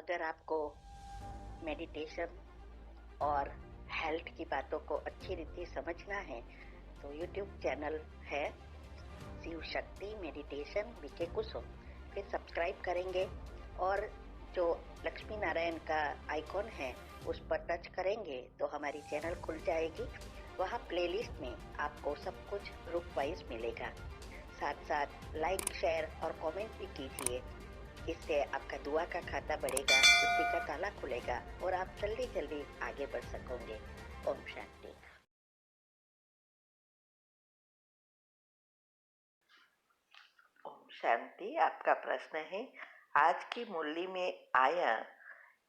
अगर आपको मेडिटेशन और हेल्थ की बातों को अच्छी रीति समझना है तो यूट्यूब चैनल है शिव शक्ति मेडिटेशन बीके कुसुम। फिर सब्सक्राइब करेंगे और जो लक्ष्मी नारायण का आइकॉन है उस पर टच करेंगे तो हमारी चैनल खुल जाएगी। वहाँ प्लेलिस्ट में आपको सब कुछ ग्रुप वाइज मिलेगा। साथ साथ लाइक शेयर और कमेंट भी कीजिए। इससे आपका दुआ का खाता बढ़ेगा, बुद्धि का ताला खुलेगा और आप जल्दी जल्दी आगे बढ़ सकोगे। ओम शांति। ओम शांति। आपका प्रश्न है, आज की मुरली में आया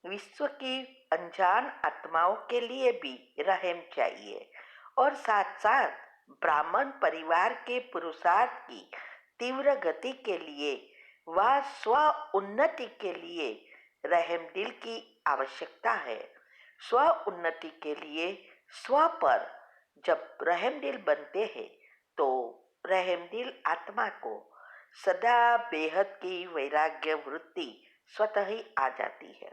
विश्व की अनजान आत्माओं के लिए भी रहम चाहिए और साथ साथ ब्राह्मण परिवार के पुरुषार्थ की तीव्र गति के लिए व स्व उन्नति के लिए रहम दिल की आवश्यकता है। स्व उन्नति के लिए स्व पर जब रहम दिल बनते हैं तो रहम दिल आत्मा को सदा बेहद की वैराग्य वृत्ति स्वतः ही आ जाती है।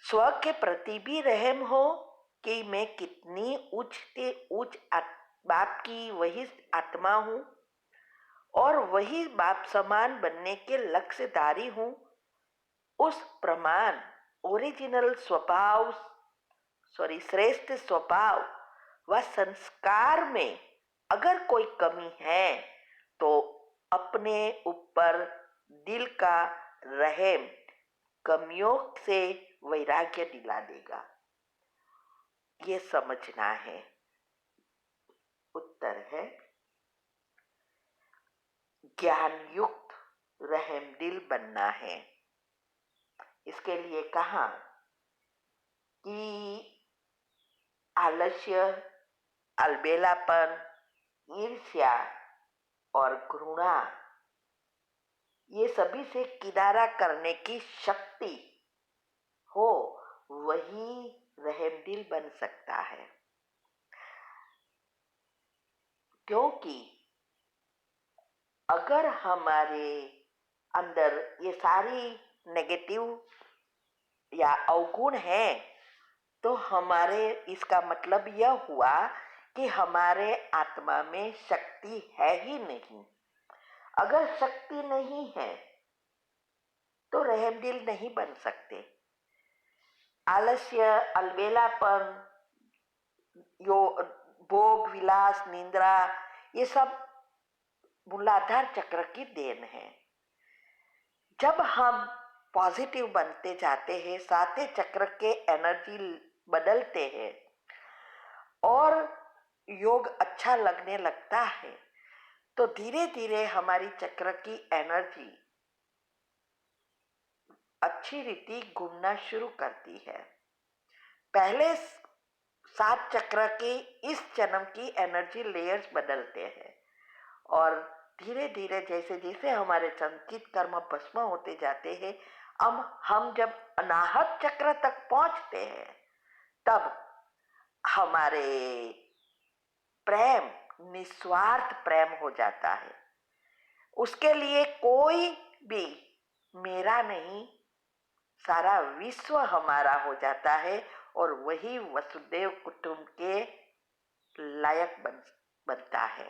स्व के प्रति भी रहम हो कि मैं कितनी उच्च से उच्च बाप की वही आत्मा हूँ और वही बाप समान बनने के लक्ष्यधारी हूँ। उस प्रमाण ओरिजिनल स्वभाव श्रेष्ठ स्वभाव व संस्कार में अगर कोई कमी है तो अपने ऊपर दिल का रहम कमियों से वैराग्य दिला देगा। ये समझना है। उत्तर है ज्ञान युक्त रहम दिल बनना है। इसके लिए कहा कि आलस्य, अलबेलापन, ईर्ष्या और घृणा ये सभी से किनारा करने की शक्ति हो वही रहम दिल बन सकता है। क्योंकि अगर हमारे अंदर ये सारी नेगेटिव या अवगुण है तो हमारे इसका मतलब यह हुआ कि हमारे आत्मा में शक्ति है ही नहीं। अगर शक्ति नहीं है तो रहम दिल नहीं बन सकते। आलस्य, अलबेलापन, यो भोग विलास, निंद्रा ये सब मूलाधार चक्र की देन है। जब हम पॉजिटिव बनते जाते हैं, सातवें चक्र के एनर्जी बदलते हैं और योग अच्छा लगने लगता है तो धीरे धीरे हमारी चक्र की एनर्जी अच्छी रीति घूमना शुरू करती है। पहले 7 चक्र के इस जन्म की एनर्जी लेयर्स बदलते हैं और धीरे धीरे जैसे जैसे हमारे संचित कर्म भस्म होते जाते हैं, अब हम जब अनाहत चक्र तक पहुंचते हैं तब हमारे प्रेम निस्वार्थ प्रेम हो जाता है। उसके लिए कोई भी मेरा नहीं, सारा विश्व हमारा हो जाता है और वही वसुदेव कुटुंब के लायक बनता है।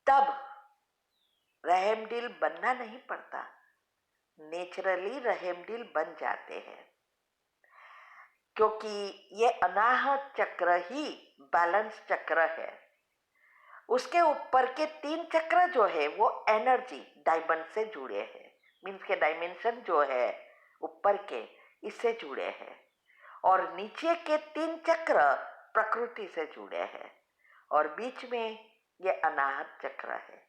तब रहम दिल बनना नहीं पड़ता, नेचुरली रहम दिल बन जाते हैं। क्योंकि ये अनाहत चक्र ही बैलेंस चक्र है। उसके ऊपर के 3 चक्र जो है वो एनर्जी डायमंड से जुड़े हैं, मीन्स के डायमेंशन जो है ऊपर के इससे जुड़े हैं और नीचे के 3 चक्र प्रकृति से जुड़े हैं और बीच में ये अनाहत चक्र है।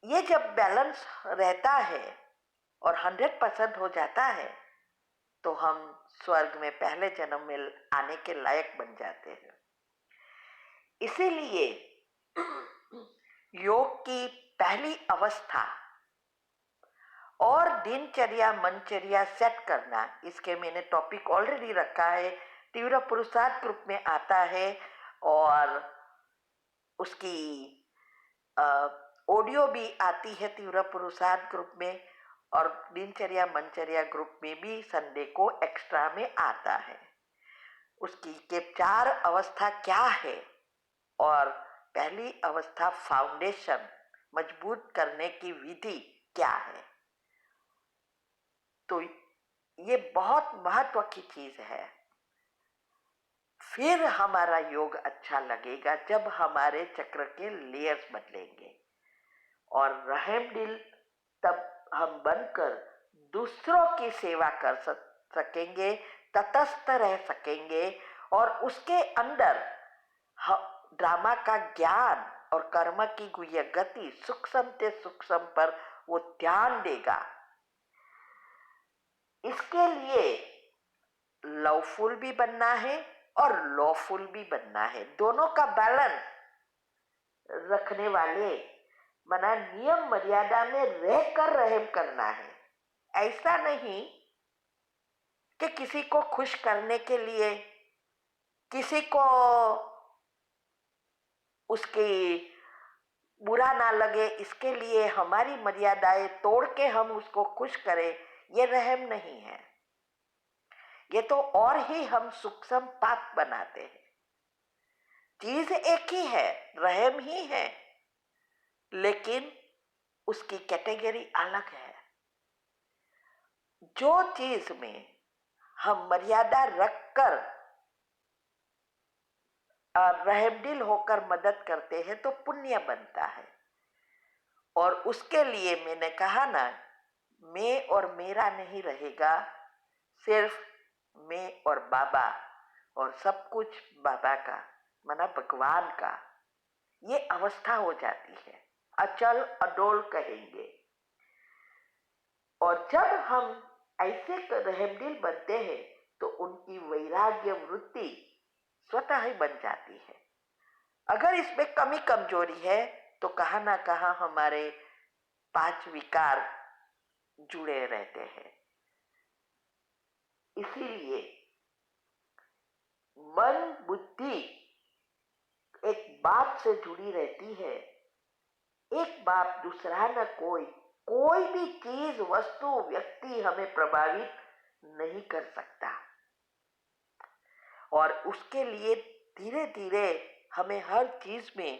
ये जब बैलेंस रहता है और 100% हो जाता है तो हम स्वर्ग में पहले जन्म में आने के लायक बन जाते हैं। इसीलिए योग की पहली अवस्था और दिनचर्या मनचर्या सेट करना, इसके मैंने टॉपिक ऑलरेडी रखा है, तीव्र पुरुषार्थ ग्रुप में आता है और उसकी ऑडियो भी आती है तीव्र पुरुषार्थ ग्रुप में और दिनचर्या मनचर्या ग्रुप में भी संडे को एक्स्ट्रा में आता है। उसकी के 4 अवस्था क्या है और पहली अवस्था फाउंडेशन मजबूत करने की विधि क्या है। तो ये बहुत महत्व की चीज है। फिर हमारा योग अच्छा लगेगा जब हमारे चक्र के लेयर्स बदलेंगे और रहम दिल तब हम बनकर दूसरों की सेवा कर सकेंगे, तटस्थ रह सकेंगे और उसके अंदर ड्रामा का ज्ञान और कर्म की गुह्य गति सूक्ष्म से सूक्ष्म पर वो ध्यान देगा। इसके लिए लवफुल भी बनना है और लॉफुल भी बनना है। दोनों का बैलेंस रखने वाले मना नियम मर्यादा में रहकर रहम करना है। ऐसा नहीं कि किसी को खुश करने के लिए, किसी को उसकी बुरा ना लगे इसके लिए हमारी मर्यादाएं तोड़ के हम उसको खुश करें, ये रहम नहीं है। ये तो और ही हम सूक्ष्म पाप बनाते हैं। चीज एक ही है, रहम ही है, लेकिन उसकी कैटेगरी अलग है। जो चीज में हम मर्यादा रखकर रहमदिल होकर मदद करते हैं तो पुण्य बनता है। और उसके लिए मैंने कहा ना, मैं और मेरा नहीं रहेगा, सिर्फ मैं और बाबा और सब कुछ बाबा का, माना भगवान का, ये अवस्था हो जाती है। अचल अडोल कहेंगे। और जब हम ऐसे रहमदिल बनते हैं तो उनकी वैराग्य वृत्ति स्वतः ही बन जाती है। अगर इसमें कमी कमजोरी है तो कहाँ ना कहाँ हमारे 5 विकार जुड़े रहते हैं। इसीलिए मन बुद्धि एक बाप से जुड़ी रहती है। एक बाप दूसरा न कोई भी चीज वस्तु व्यक्ति हमें प्रभावित नहीं कर सकता। और उसके लिए धीरे धीरे हमें हर चीज में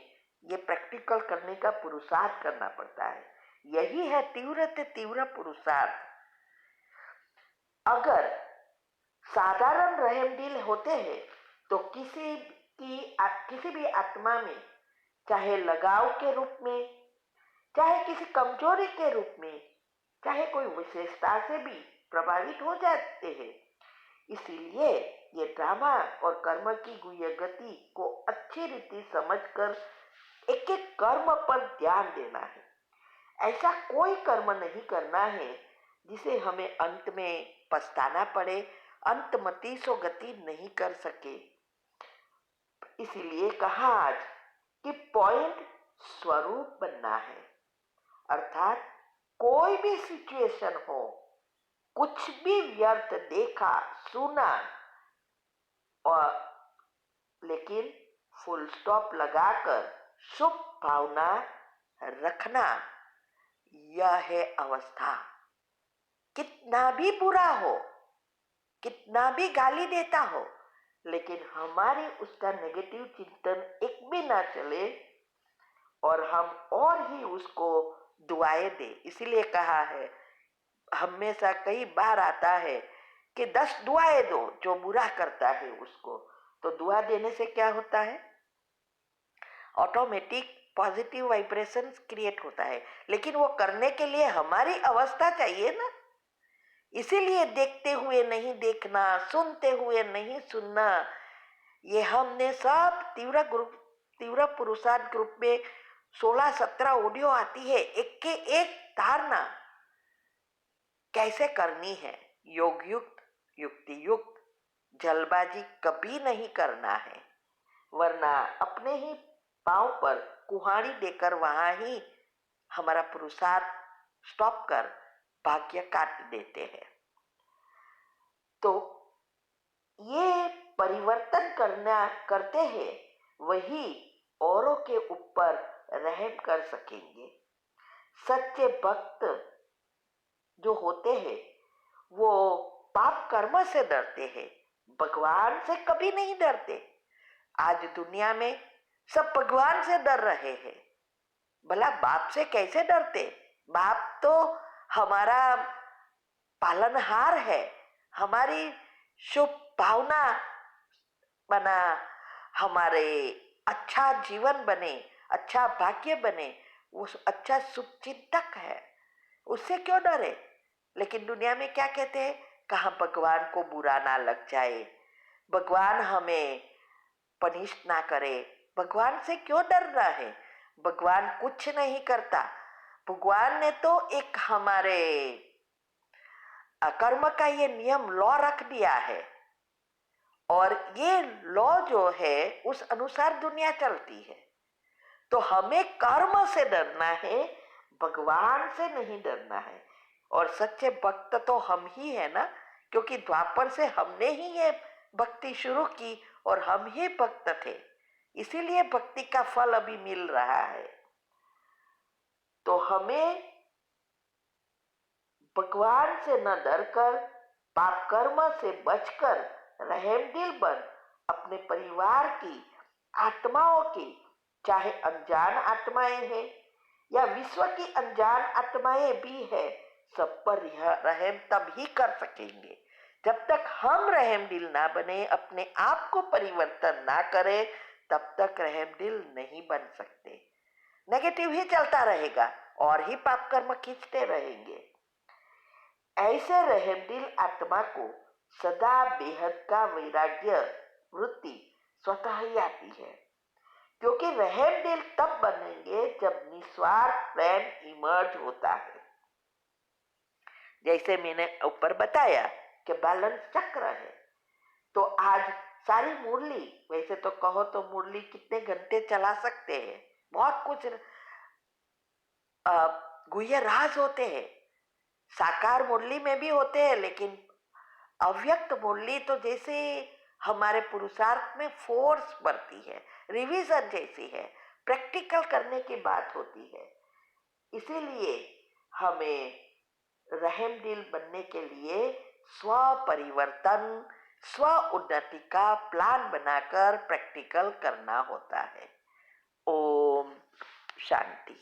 ये प्रैक्टिकल करने का पुरुषार्थ करना पड़ता है। यही है तीव्र से तीव्र पुरुषार्थ। अगर साधारण रहमदिल होते हैं तो किसी भी आत्मा में, चाहे लगाव के रूप में, चाहे किसी कमजोरी के रूप में, चाहे कोई विशेषता से भी प्रभावित हो जाते हैं। इसीलिए ये ड्रामा और कर्म की गुह्य गति को अच्छी रीति समझकर एक एक कर्म पर ध्यान देना है। ऐसा कोई कर्म नहीं करना है जिसे हमें अंत में पछताना पड़े, अंतमति सो गति नहीं कर सके। इसीलिए कहा आज कि पॉइंट स्वरूप बनना है। अर्थात कोई भी सिचुएशन हो, कुछ भी व्यर्थ देखा सुना, और लेकिन फुल स्टॉप लगाकर शुभ भावना रखना, यह है अवस्था। कितना भी बुरा हो, कितना भी गाली देता हो, लेकिन हमारी उसका नेगेटिव चिंतन एक भी ना चले और हम और ही उसको दुआएं दे। इसीलिए कहा है, हमेशा कई बार आता है कि 10 दुआएं दो जो बुरा करता है उसको। तो दुआ देने से क्या होता है? ऑटोमेटिक पॉजिटिव वाइब्रेशंस क्रिएट होता है, लेकिन वो करने के लिए हमारी अवस्था चाहिए ना। इसीलिए देखते हुए नहीं देखना, सुनते हुए नहीं सुनना। ये हमने सब तीव्र पुरुषार्थ ग्रुप में 16-17 ऑडियो आती है, एक के एक धारणा कैसे करनी है। योग युक्त, युक्ति युक्त, जल्दबाजी कभी नहीं करना है, वरना अपने ही पांव पर कुहाड़ी देकर वहां ही हमारा पुरुषार्थ स्टॉप कर भाग्य काट देते हैं। तो ये परिवर्तन करते हैं, वही औरों के ऊपर रहम कर सकेंगे। सच्चे भक्त जो होते हैं वो पाप कर्म से डरते हैं, भगवान से कभी नहीं डरते। आज दुनिया में सब भगवान से डर रहे हैं, भला बाप से कैसे डरते? बाप तो हमारा पालनहार है, हमारी शुभ भावना बना, हमारे अच्छा जीवन बने, अच्छा भाग्य बने, वो अच्छा शुभ चिंतक है, उससे क्यों डरे? लेकिन दुनिया में क्या कहते हैं, कहाँ भगवान को बुरा ना लग जाए, भगवान हमें पनिश ना करे। भगवान से क्यों डर रहा है? भगवान कुछ नहीं करता। भगवान ने तो एक हमारे कर्म का ये नियम लॉ रख दिया है, और ये लॉ जो है उस अनुसार दुनिया चलती है। तो हमें कर्म से डरना है, भगवान से नहीं डरना है। और सच्चे भक्त तो हम ही है ना, क्योंकि द्वापर से हमने ही ये भक्ति शुरू की और हम ही भक्त थे, इसीलिए भक्ति का फल अभी मिल रहा है। तो हमें भगवान से न डरकर, पाप कर्म से बचकर, रहमदिल बन अपने परिवार की आत्माओं की, चाहे अनजान आत्माएं हैं या विश्व की अनजान आत्माएं भी है, सब पर यह रहम तब ही कर सकेंगे जब तक हम रहमदिल ना बने, अपने आप को परिवर्तन ना करें, तब तक रहमदिल नहीं बन सकते। नेगेटिव ही चलता रहेगा और ही पाप कर्म खींचते रहेंगे। ऐसे रहमदिल आत्मा को सदा बेहद का वैराग्य वृत्ति स्वतः ही आती है, क्योंकि रहमदिल तब बनेंगे जब निस्वार्थ प्रेम इमर्ज होता है। जैसे मैंने ऊपर बताया कि बैलेंस चक्र है। तो आज सारी मुरली, वैसे तो कहो तो मुरली कितने घंटे चला सकते हैं, बहुत कुछ गुह्य राज होते हैं, साकार मुरली में भी होते हैं, लेकिन अव्यक्त मुरली तो जैसे हमारे पुरुषार्थ में फोर्स बढ़ती है, रिवीजन जैसी है, प्रैक्टिकल करने की बात होती है। इसीलिए हमें रहमदिल बनने के लिए स्व परिवर्तन, स्व उन्नति का प्लान बनाकर प्रैक्टिकल करना होता है। ओम शांति।